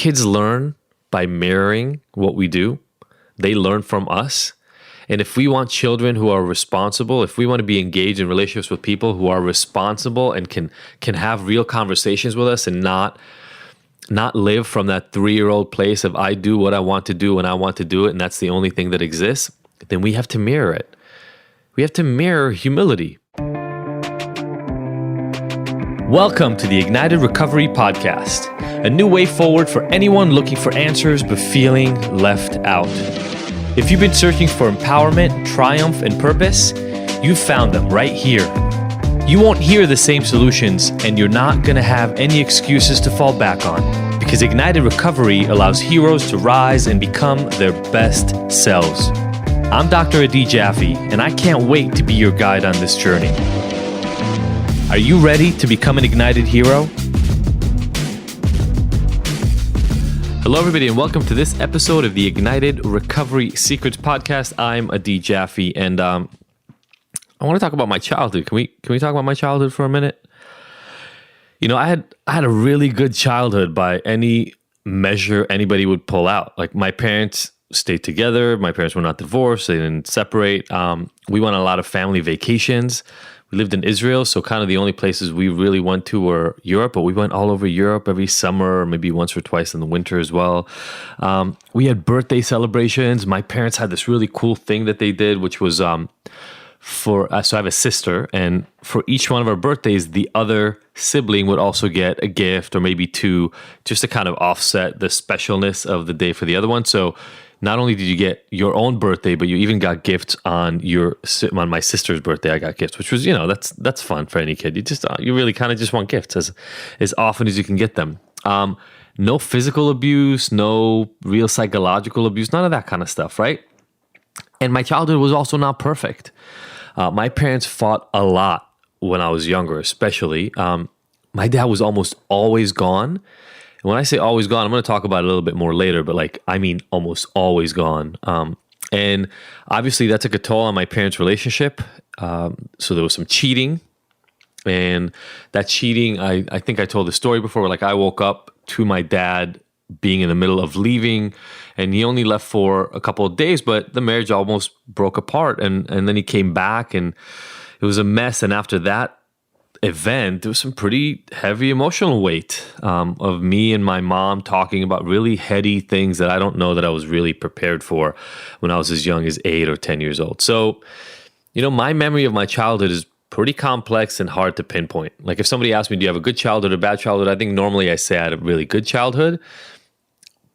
kids learn by mirroring what we do. They learn from us. And if we want children who are responsible, if we want to be engaged in relationships with people who are responsible and can have real conversations with us and not live from that 3-year-old place of I do what I want to do when I want to do it, and that's the only thing that exists, then we have to mirror it. We have to mirror humility. Welcome to the Ignited Recovery Podcast, a new way forward for anyone looking for answers but feeling left out. If you've been searching for empowerment, triumph, and purpose, you've found them right here. You won't hear the same solutions, and you're not going to have any excuses to fall back on, because Ignited Recovery allows heroes to rise and become their best selves. I'm Dr. Adi Jaffe, and I can't wait to be your guide on this journey. Are you ready to become an ignited hero? Hello, everybody, and welcome to this episode of the Ignited Recovery Secrets Podcast. I'm Adi Jaffe, and I want to talk about my childhood. Can we talk about my childhood for a minute? You know, I had a really good childhood by any measure anybody would pull out. Like, my parents stayed together. My parents were not divorced. They didn't separate. We went on a lot of family vacations. We lived in Israel, so kind of the only places we really went to were Europe, but we went all over Europe every summer, or maybe once or twice in the winter as well. We had birthday celebrations. My parents had this really cool thing that they did, which was so I have a sister, and for each one of our birthdays, the other sibling would also get a gift or maybe two, just to kind of offset the specialness of the day for the other one. So not only did you get your own birthday, but you even got gifts on my sister's birthday. I got gifts, which was, that's fun for any kid. You really kind of just want gifts as often as you can get them. No physical abuse, no real psychological abuse, none of that kind of stuff, right? And my childhood was also not perfect. My parents fought a lot when I was younger, especially. My dad was almost always gone. And when I say always gone, I'm going to talk about it a little bit more later, but I mean almost always gone. And obviously that took a toll on my parents' relationship. So there was some cheating. And that cheating, I think I told the story before, where I woke up to my dad being in the middle of leaving, and he only left for a couple of days, but the marriage almost broke apart. And then he came back, and it was a mess. And after that event, there was some pretty heavy emotional weight of me and my mom talking about really heady things that I don't know that I was really prepared for when I was as young as 8 or 10 years old. So, my memory of my childhood is pretty complex and hard to pinpoint. Like, if somebody asked me, do you have a good childhood or bad childhood? I think normally I say I had a really good childhood,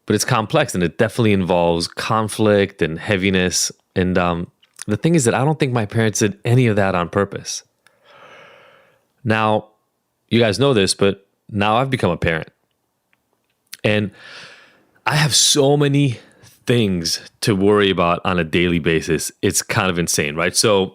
but it's complex, and it definitely involves conflict and heaviness. And the thing is that I don't think my parents did any of that on purpose. Now, you guys know this, but now I've become a parent. And I have so many things to worry about on a daily basis. It's kind of insane, right? So,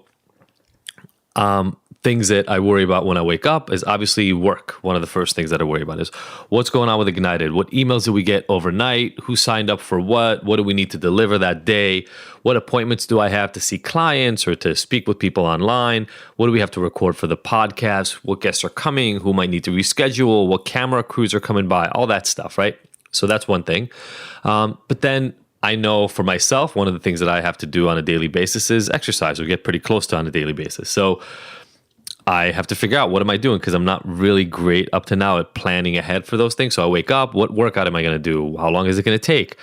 things that I worry about when I wake up is obviously work. One of the first things that I worry about is what's going on with Ignited. What emails did we get overnight? Who signed up for what? What do we need to deliver that day? What appointments do I have to see clients or to speak with people online? What do we have to record for the podcast? What guests are coming? Who might need to reschedule? What camera crews are coming by? All that stuff, right? So that's one thing. But then I know for myself, one of the things that I have to do on a daily basis is exercise, or get pretty close to on a daily basis. So I have to figure out, what am I doing? Because I'm not really great up to now at planning ahead for those things. So I wake up, what workout am I going to do? How long is it going to take?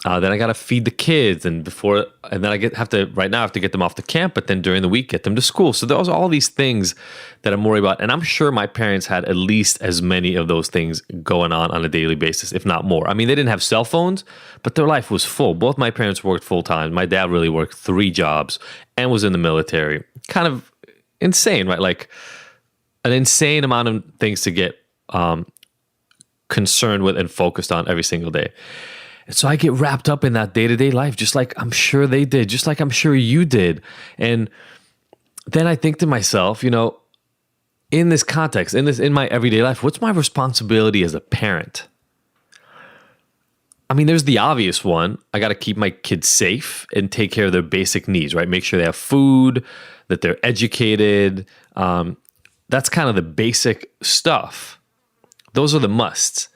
Then I got to feed the kids, and then I have to get them off to camp, but then during the week, get them to school. So there's all these things that I'm worried about. And I'm sure my parents had at least as many of those things going on a daily basis, if not more. I mean, they didn't have cell phones, but their life was full. Both my parents worked full time. My dad really worked 3 jobs and was in the military. Kind of insane, right? Like, an insane amount of things to get concerned with and focused on every single day. And so I get wrapped up in that day-to-day life, just like I'm sure they did, just like I'm sure you did. And then I think to myself, in this context, in my everyday life, what's my responsibility as a parent? I mean, there's the obvious one. I got to keep my kids safe and take care of their basic needs, right? Make sure they have food, that they're educated. That's kind of the basic stuff. Those are the musts.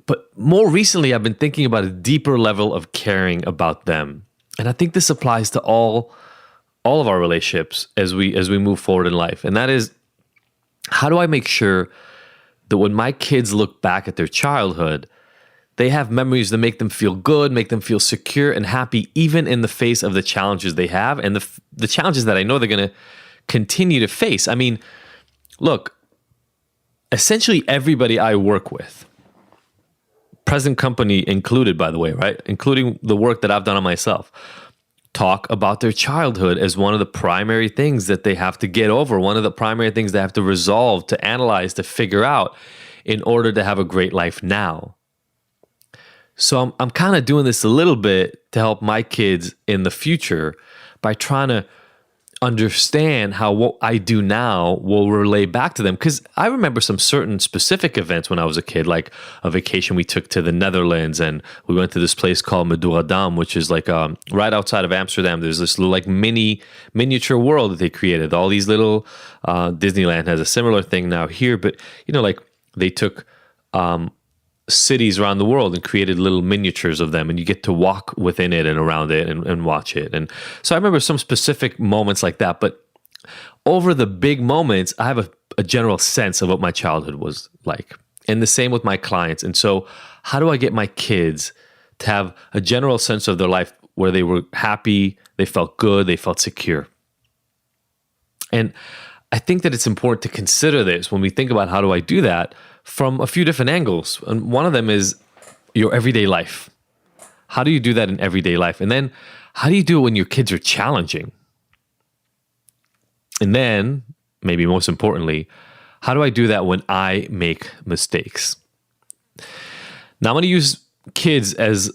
But more recently, I've been thinking about a deeper level of caring about them. And I think this applies to all of our relationships as we move forward in life. And that is, how do I make sure that when my kids look back at their childhood, they have memories that make them feel good, make them feel secure and happy, even in the face of the challenges they have and the challenges that I know they're going to continue to face. I mean, look, essentially everybody I work with, present company included, by the way, right? Including the work that I've done on myself, talk about their childhood as one of the primary things that they have to get over, one of the primary things they have to resolve, to analyze, to figure out in order to have a great life now. So I'm kind of doing this a little bit to help my kids in the future by trying to understand how what I do now will relay back to them. Because I remember some certain specific events when I was a kid, like a vacation we took to the Netherlands, and we went to this place called Madurodam, which is like right outside of Amsterdam. There's this little like miniature world that they created. All these little Disneyland has a similar thing now here, but like they took cities around the world and created little miniatures of them, and you get to walk within it and around it and watch it. And so I remember some specific moments like that, but over the big moments, I have a general sense of what my childhood was like, and the same with my clients. And so how do I get my kids to have a general sense of their life where they were happy, they felt good, they felt secure? And I think that it's important to consider this when we think about how do I do that, from a few different angles. And one of them is your everyday life. How do you do that in everyday life? And then how do you do it when your kids are challenging? And then, maybe most importantly, how do I do that when I make mistakes? Now I'm going to use kids as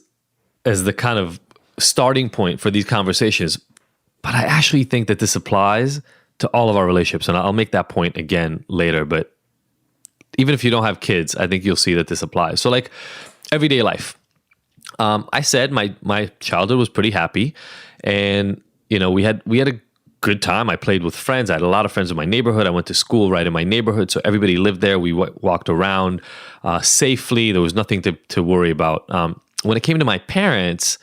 the kind of starting point for these conversations, but I actually think that this applies to all of our relationships. And I'll make that point again later, but even if you don't have kids, I think you'll see that this applies. So like everyday life. I said my childhood was pretty happy, and we had a good time. I played with friends. I had a lot of friends in my neighborhood. I went to school right in my neighborhood, so everybody lived there. We walked around safely. There was nothing to worry about. When it came to my parents,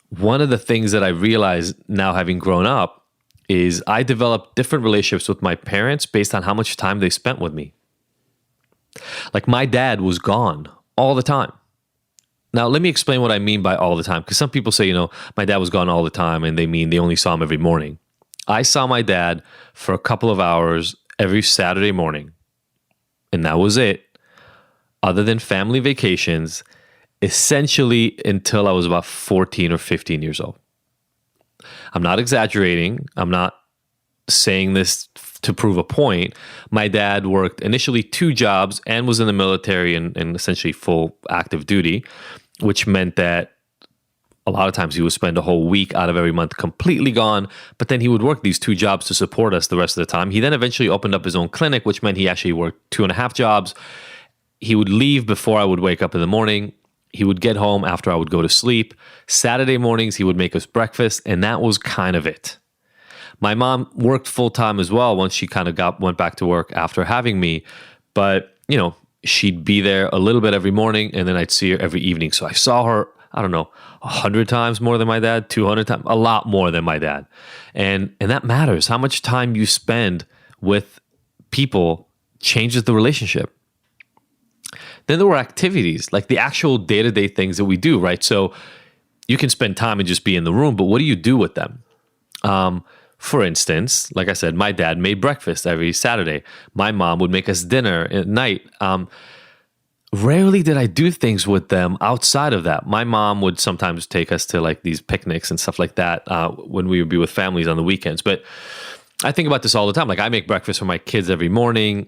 one of the things that I realized now, having grown up, is I developed different relationships with my parents based on how much time they spent with me. Like my dad was gone all the time. Now, let me explain what I mean by all the time, because some people say, my dad was gone all the time, and they mean they only saw him every morning. I saw my dad for a couple of hours every Saturday morning, and that was it, other than family vacations, essentially until I was about 14 or 15 years old. I'm not exaggerating. I'm not saying this to prove a point. My dad worked initially 2 jobs and was in the military and essentially full active duty, which meant that a lot of times he would spend a whole week out of every month completely gone, but then he would work these 2 jobs to support us the rest of the time. He then eventually opened up his own clinic, which meant he actually worked 2.5 jobs. He would leave before I would wake up in the morning. He would get home after I would go to sleep. Saturday mornings, he would make us breakfast, and that was kind of it. My mom worked full-time as well once she kind of went back to work after having me. But, she'd be there a little bit every morning, and then I'd see her every evening. So I saw her, I don't know, 100 times more than my dad, 200 times, a lot more than my dad. And that matters. How much time you spend with people changes the relationship. Then there were activities, like the actual day-to-day things that we do, right? So you can spend time and just be in the room, but what do you do with them? For instance, like I said, my dad made breakfast every Saturday. My mom would make us dinner at night. Rarely did I do things with them outside of that. My mom would sometimes take us to like these picnics and stuff like that when we would be with families on the weekends. But I think about this all the time. Like I make breakfast for my kids every morning.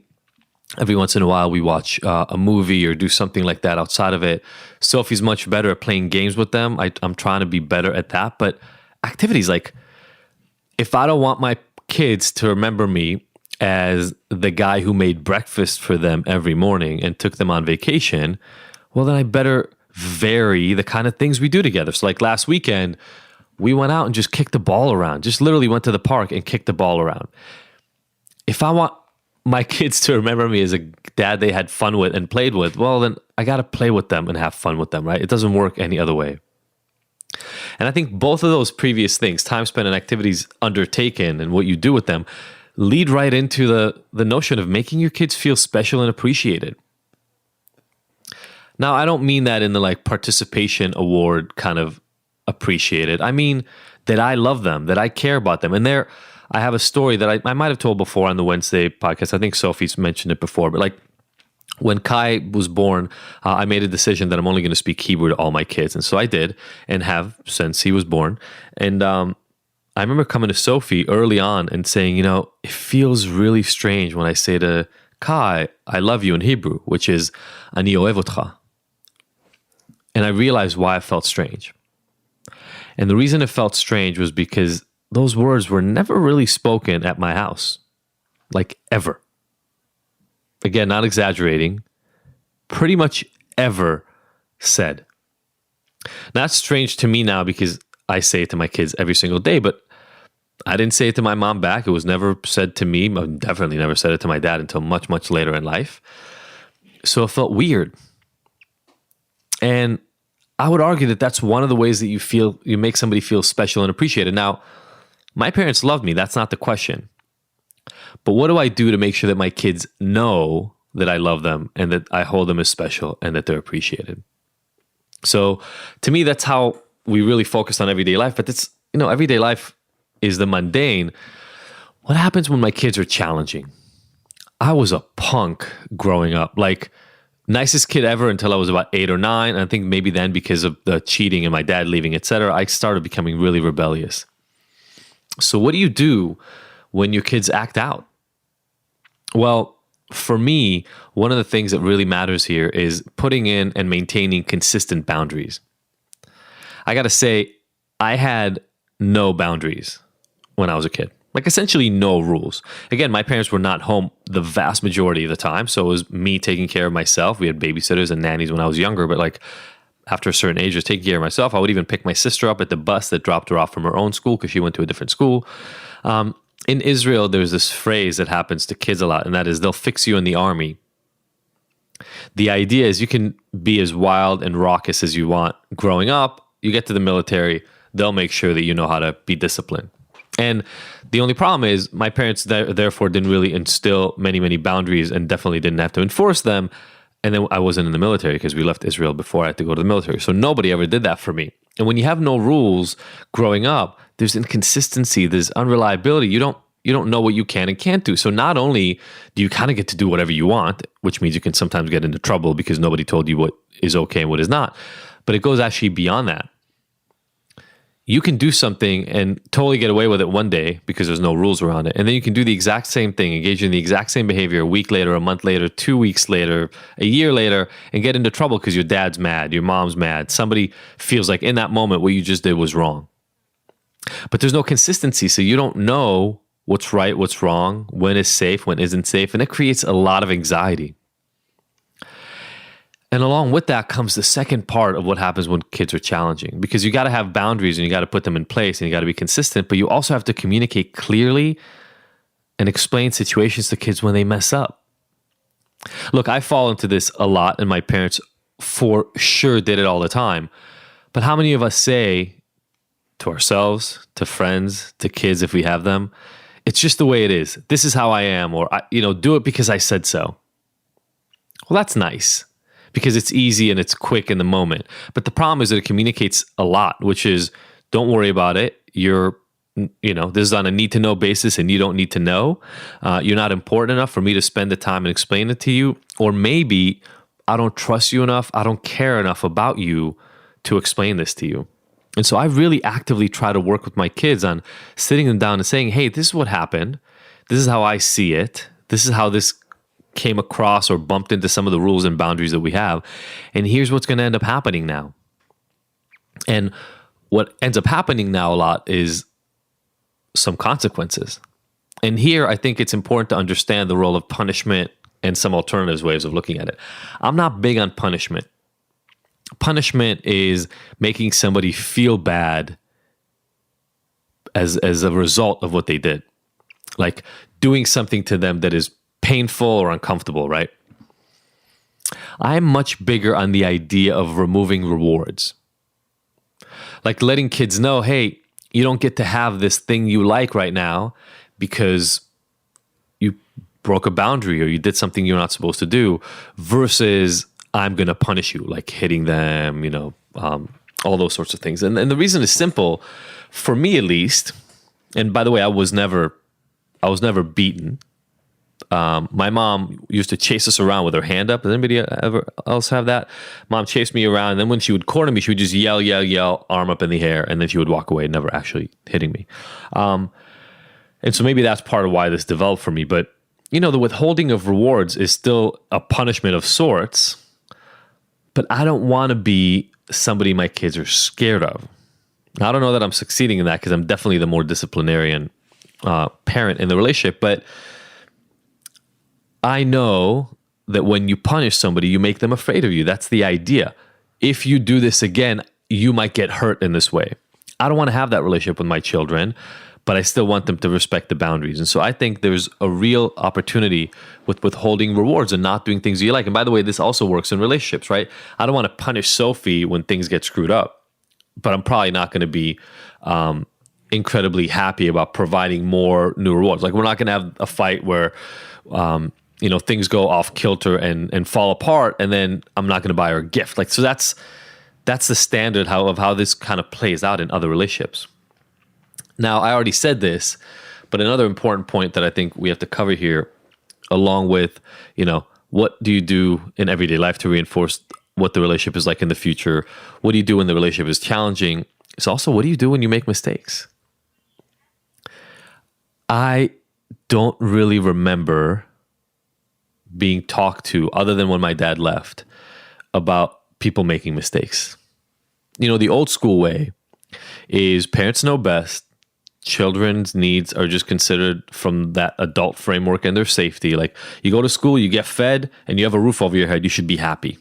Every once in a while, we watch a movie or do something like that outside of it. Sophie's much better at playing games with them. I'm trying to be better at that. But activities like, if I don't want my kids to remember me as the guy who made breakfast for them every morning and took them on vacation, well, then I better vary the kind of things we do together. So like last weekend, we went out and just kicked the ball around, just literally went to the park and kicked the ball around. If I want my kids to remember me as a dad they had fun with and played with, well, then I got to play with them and have fun with them, right? It doesn't work any other way. And I think both of those previous things, time spent and activities undertaken and what you do with them, lead right into the notion of making your kids feel special and appreciated. Now, I don't mean that in the like participation award kind of appreciated. I mean that I love them, that I care about them. And I have a story that I might have told before on the Wednesday podcast. I think Sophie's mentioned it before, but like when Kai was born, I made a decision that I'm only going to speak Hebrew to all my kids. And so I did and have since he was born. And I remember coming to Sophie early on and saying, it feels really strange when I say to Kai, I love you in Hebrew, which is Ani ohev otcha. And I realized why it felt strange. And the reason it felt strange was because those words were never really spoken at my house, like ever. Again, not exaggerating, pretty much ever said. That's strange to me now because I say it to my kids every single day, but I didn't say it to my mom back. It was never said to me. I definitely never said it to my dad until much, much later in life. So it felt weird. And I would argue that that's one of the ways that you make somebody feel special and appreciated. Now, my parents loved me. That's not the question. But what do I do to make sure that my kids know that I love them and that I hold them as special and that they're appreciated? So to me, that's how we really focus on everyday life. But it's, everyday life is the mundane. What happens when my kids are challenging? I was a punk growing up. Like, nicest kid ever until I was about 8 or 9. And I think maybe then because of the cheating and my dad leaving, etc., I started becoming really rebellious. So what do you do when your kids act out? Well, for me, one of the things that really matters here is putting in and maintaining consistent boundaries. I got to say, I had no boundaries when I was a kid. Like essentially no rules. Again, my parents were not home the vast majority of the time. So it was me taking care of myself. We had babysitters and nannies when I was younger, but like after a certain age, I was taking care of myself. I would even pick my sister up at the bus that dropped her off from her own school because she went to a different school. In Israel, there's this phrase that happens to kids a lot, and that is they'll fix you in the army. The idea is you can be as wild and raucous as you want growing up. You get to the military, they'll make sure that you know how to be disciplined. And the only problem is my parents therefore didn't really instill many, many boundaries and definitely didn't have to enforce them. And then I wasn't in the military because we left Israel before I had to go to the military. So nobody ever did that for me. And when you have no rules growing up, there's inconsistency, there's unreliability. You don't know what you can and can't do. So not only do you kind of get to do whatever you want, which means you can sometimes get into trouble because nobody told you what is okay and what is not, but it goes actually beyond that. You can do something and totally get away with it one day because there's no rules around it. And then you can do the exact same thing, engage in the exact same behavior a week later, a month later, 2 weeks later, a year later, and get into trouble because your dad's mad, your mom's mad. Somebody feels like in that moment what you just did was wrong. But there's no consistency, so you don't know what's right, what's wrong, when is safe, when isn't safe, and it creates a lot of anxiety. And along with that comes the second part of what happens when kids are challenging, because you got to have boundaries and you got to put them in place and you got to be consistent, but you also have to communicate clearly and explain situations to kids when they mess up. Look, I fall into this a lot, and my parents for sure did it all the time. But how many of us say to ourselves, to friends, to kids if we have them, it's just the way it is. This is how I am, or do it because I said so. Well, that's nice, because it's easy and it's quick in the moment. But the problem is that it communicates a lot, which is don't worry about it. This is on a need to know basis and you don't need to know. You're not important enough for me to spend the time and explain it to you. Or maybe I don't trust you enough. I don't care enough about you to explain this to you. And so I really actively try to work with my kids on sitting them down and saying, hey, this is what happened. This is how I see it. This is how this came across or bumped into some of the rules and boundaries that we have. And here's what's going to end up happening now. And what ends up happening now a lot is some consequences. And here, I think it's important to understand the role of punishment and some alternative ways of looking at it. I'm not big on punishment. Punishment is making somebody feel bad as a result of what they did. Like doing something to them that is painful or uncomfortable, right? I'm much bigger on the idea of removing rewards. Like letting kids know, hey, you don't get to have this thing you like right now because you broke a boundary or you did something you're not supposed to do, versus I'm going to punish you, like hitting them, all those sorts of things. And the reason is simple, for me at least. And by the way, I was never beaten. My mom used to chase us around with her hand up. Does anybody ever else have that? Mom chased me around, and then when she would corner me, she would just yell, yell, yell, arm up in the air, and then she would walk away, never actually hitting me. And so maybe that's part of why this developed for me. But, the withholding of rewards is still a punishment of sorts, but I don't want to be somebody my kids are scared of. I don't know that I'm succeeding in that because I'm definitely the more disciplinarian parent in the relationship, but I know that when you punish somebody, you make them afraid of you. That's the idea. If you do this again, you might get hurt in this way. I don't want to have that relationship with my children, but I still want them to respect the boundaries. And so I think there's a real opportunity with withholding rewards and not doing things you like. And by the way, this also works in relationships, right? I don't want to punish Sophie when things get screwed up, but I'm probably not going to be incredibly happy about providing more new rewards. Like we're not going to have a fight where things go off kilter and fall apart, and then I'm not going to buy her a gift. Like, so that's the standard of how this kind of plays out in other relationships. Now, I already said this, but another important point that I think we have to cover here, along with, what do you do in everyday life to reinforce what the relationship is like in the future? What do you do when the relationship is challenging? It's also, what do you do when you make mistakes? I don't really remember being talked to, other than when my dad left, about people making mistakes. The old school way is parents know best. Children's needs are just considered from that adult framework and their safety. Like you go to school, you get fed, and you have a roof over your head, you should be happy.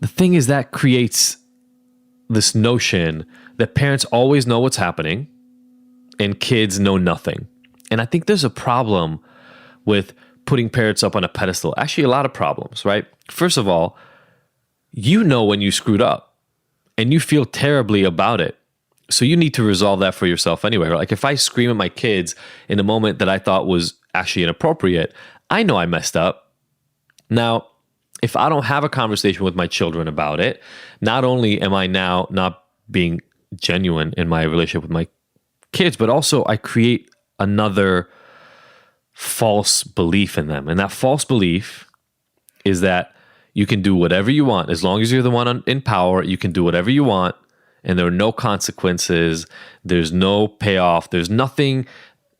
The thing is that creates this notion that parents always know what's happening and kids know nothing. And I think there's a problem with putting parents up on a pedestal. Actually, a lot of problems, right? First of all, when you screwed up and you feel terribly about it. So you need to resolve that for yourself anyway. Like if I scream at my kids in a moment that I thought was actually inappropriate, I know I messed up. Now, if I don't have a conversation with my children about it, not only am I now not being genuine in my relationship with my kids, but also I create another false belief in them. And that false belief is that you can do whatever you want. As long as you're the one in power, you can do whatever you want. And there are no consequences. There's no payoff. There's nothing,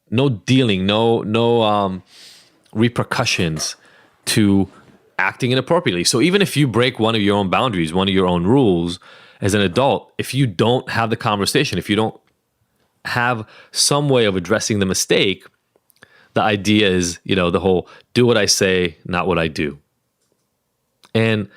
no dealing, no repercussions to acting inappropriately. So even if you break one of your own boundaries, one of your own rules as an adult, if you don't have the conversation, if you don't have some way of addressing the mistake, the idea is, the whole do what I say, not what I do. And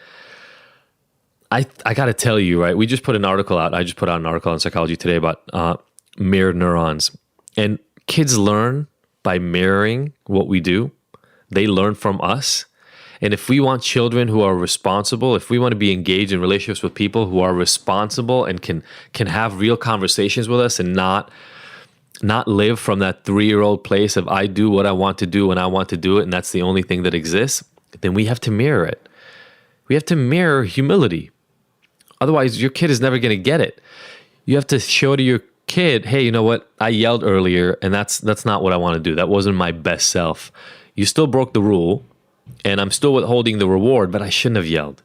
I got to tell you, right? We just put an article out. I just put out an article on Psychology Today about mirror neurons. And kids learn by mirroring what we do. They learn from us. And if we want children who are responsible, if we want to be engaged in relationships with people who are responsible and can have real conversations with us and not live from that 3-year-old place of I do what I want to do when I want to do it, and that's the only thing that exists, then we have to mirror it. We have to mirror humility. Otherwise, your kid is never going to get it. You have to show to your kid, hey, you know what? I yelled earlier, and that's not what I want to do. That wasn't my best self. You still broke the rule, and I'm still withholding the reward, but I shouldn't have yelled,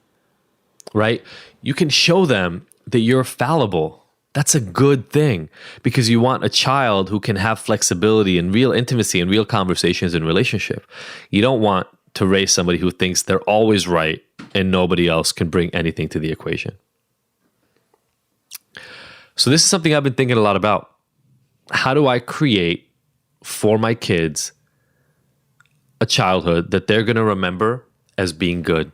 right? You can show them that you're fallible. That's a good thing because you want a child who can have flexibility and real intimacy and real conversations in relationship. You don't want to raise somebody who thinks they're always right and nobody else can bring anything to the equation. So this is something I've been thinking a lot about. How do I create for my kids a childhood that they're going to remember as being good?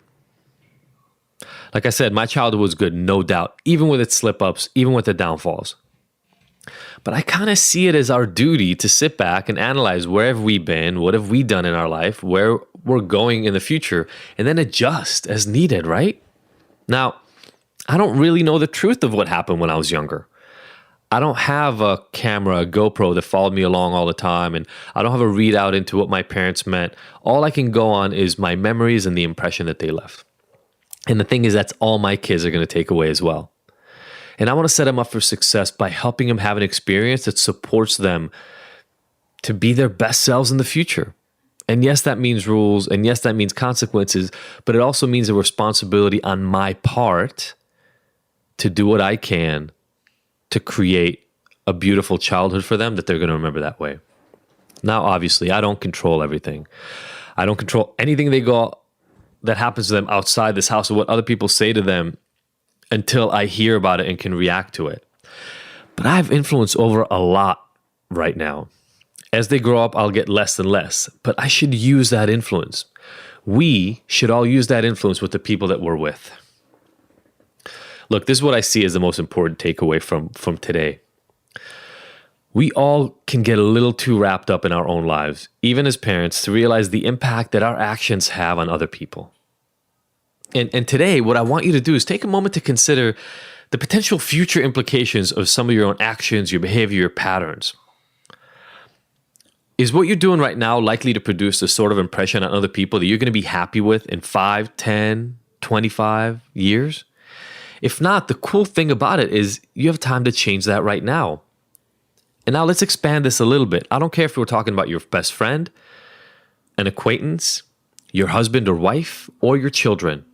Like I said, my childhood was good, no doubt, even with its slip-ups, even with the downfalls. But I kind of see it as our duty to sit back and analyze where have we been, what have we done in our life, where we're going in the future, and then adjust as needed, right? Now, I don't really know the truth of what happened when I was younger. I don't have a camera, a GoPro that followed me along all the time, and I don't have a readout into what my parents meant. All I can go on is my memories and the impression that they left. And the thing is, that's all my kids are going to take away as well. And I want to set them up for success by helping them have an experience that supports them to be their best selves in the future. And yes, that means rules, and yes, that means consequences, but it also means a responsibility on my part to do what I can to create a beautiful childhood for them that they're going to remember that way. Now, obviously, I don't control everything. I don't control anything that happens to them outside this house or what other people say to them until I hear about it and can react to it. But I have influence over a lot right now. As they grow up, I'll get less and less, but I should use that influence. We should all use that influence with the people that we're with. Look, this is what I see as the most important takeaway from today. We all can get a little too wrapped up in our own lives, even as parents, to realize the impact that our actions have on other people. And today, what I want you to do is take a moment to consider the potential future implications of some of your own actions, your behavior, your patterns. Is what you're doing right now likely to produce the sort of impression on other people that you're going to be happy with in 5, 10, 25 years? If not, the cool thing about it is you have time to change that right now. And now let's expand this a little bit. I don't care if we're talking about your best friend, an acquaintance, your husband or wife, or your children.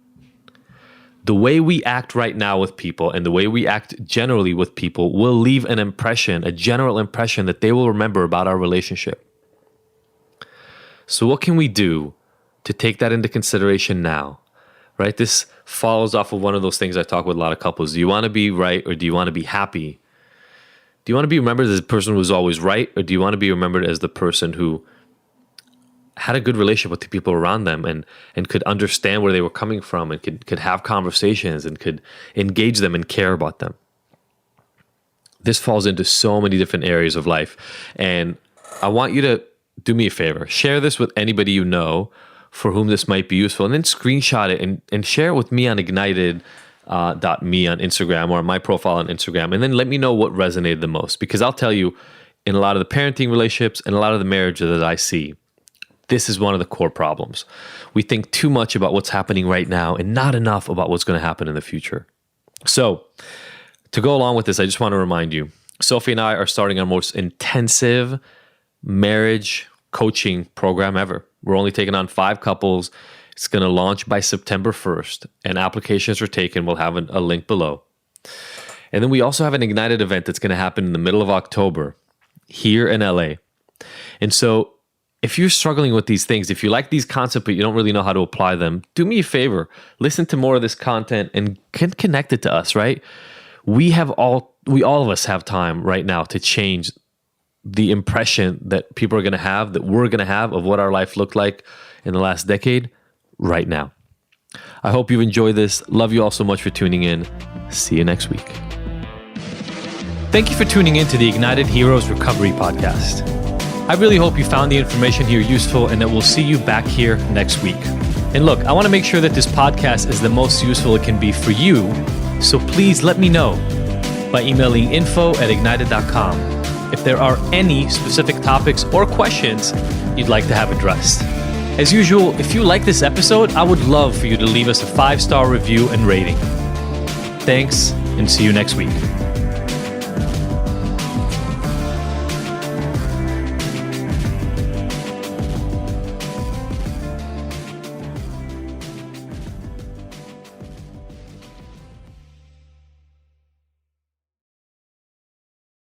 The way we act right now with people and the way we act generally with people will leave an impression, a general impression that they will remember about our relationship. So what can we do to take that into consideration now? Right? This follows off of one of those things I talk with a lot of couples. Do you want to be right or do you want to be happy? Do you want to be remembered as the person who was always right, or do you want to be remembered as the person who had a good relationship with the people around them and could understand where they were coming from and could have conversations and could engage them and care about them? This falls into so many different areas of life. And I want you to do me a favor. Share this with anybody you know for whom this might be useful, and then screenshot it and share it with me on ignited.me on Instagram or on my profile on Instagram, and then let me know what resonated the most. Because I'll tell you, in a lot of the parenting relationships and a lot of the marriages that I see, this is one of the core problems. We think too much about what's happening right now and not enough about what's going to happen in the future. So, to go along with this, I just want to remind you, Sophie and I are starting our most intensive marriage coaching program ever. We're only taking on 5 couples. It's going to launch by September 1st, and applications are taken. We'll have a link below. And then we also have an Ignited event that's going to happen in the middle of October here in LA. And so if you're struggling with these things, if you like these concepts but you don't really know how to apply them, do me a favor. Listen to more of this content and connect it to us, right? We all of us have time right now to change the impression that people are going to have, that we're going to have of what our life looked like in the last decade right now. I hope you enjoyed this. Love you all so much for tuning in. See you next week. Thank you for tuning in to the Ignited Heroes Recovery Podcast. I really hope you found the information here useful and that we'll see you back here next week. And look, I want to make sure that this podcast is the most useful it can be for you, so please let me know by emailing info@ignited.com if there are any specific topics or questions you'd like to have addressed. As usual, if you like this episode, I would love for you to leave us a 5-star review and rating. Thanks, and see you next week.